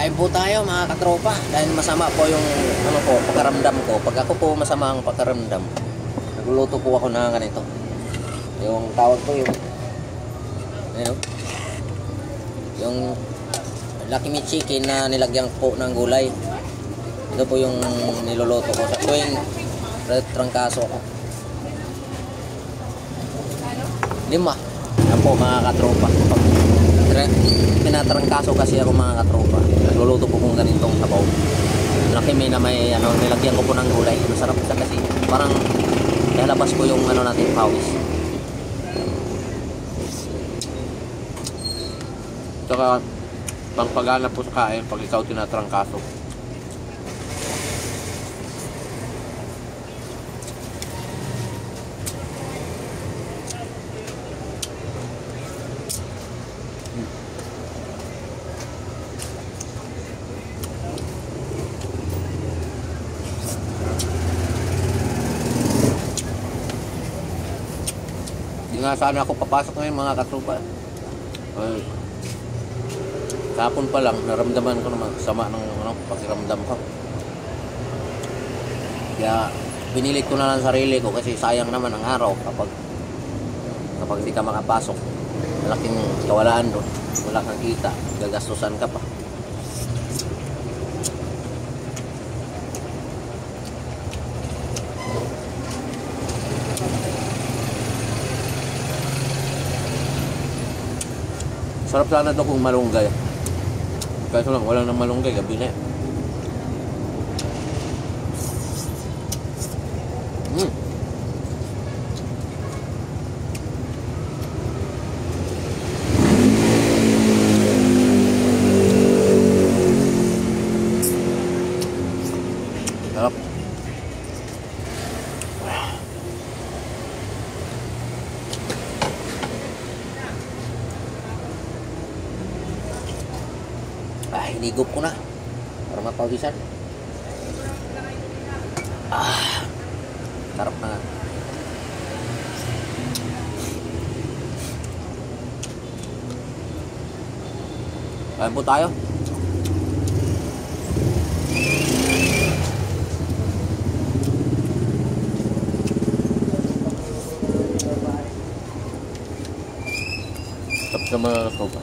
Kain po tayo mga katropa dahil masama po yung ano po, pakaramdam ko. Pag ako po masama ang pakaramdam, nagluluto po ako ng ganito. Yung tawag ko yung ano? Yung Lucky Meat Chicken na nilagyan po ng gulay. Ito po yung niluluto ko sa tuwing trangkaso ko. 5. Yan po mga katropa. Pinatrangkaso kasi ako mga katropa. Nagluluto po kong ganitong sabaw. Lucky Meat na may ano, nilagyan ko po ng gulay. Masarap siya kasi parang lalabas ko yung ano natin pawis. Tsaka pangpagana po sa kain pag ikaw tinatrangkaso. Hindi nga sana ako papasok ngayon mga katropa. Kapon pa lang, naramdaman ko naman sama ng pakiramdam ko. Kaya pinilit ko na lang sarili ko kasi sayang naman ang araw kapag hindi ka makapasok. Malaking kawalaan doon. Wala kang kita, gagastusan ka pa. Sarap sana ito kung malunggay. Kaso lang, wala nang malunggay, gabi na. Sarap. Hinigop ko na para mapawisan. Sarap na nga. Kain po tayo. Sarap sa mga sopa.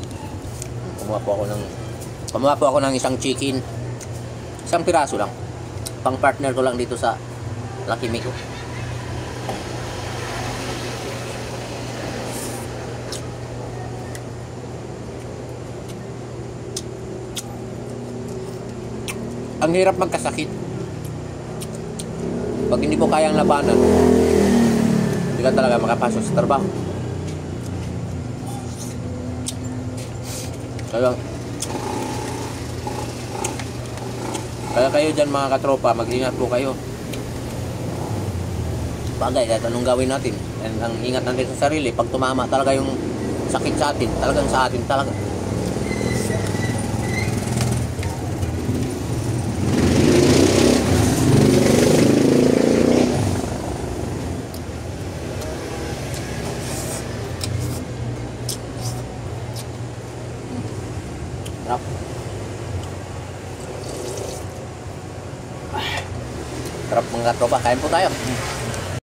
Kumuha po ako ng isang chicken. Isang piraso lang. Pang partner ko lang dito sa Lucky Meat ko. Ang hirap magkasakit. Pag hindi mo kayang labanan, hindi ka talaga makapasok sa trabaho. Kaya kayo dyan mga katropa, mag-ingat po kayo. Bagay, kahit anong gawin natin, and ang ingat natin sa sarili, pag tumama talaga yung sakit sa atin, talagang sa atin talaga. Sarap. Sarap mga katropa, kain po tayo.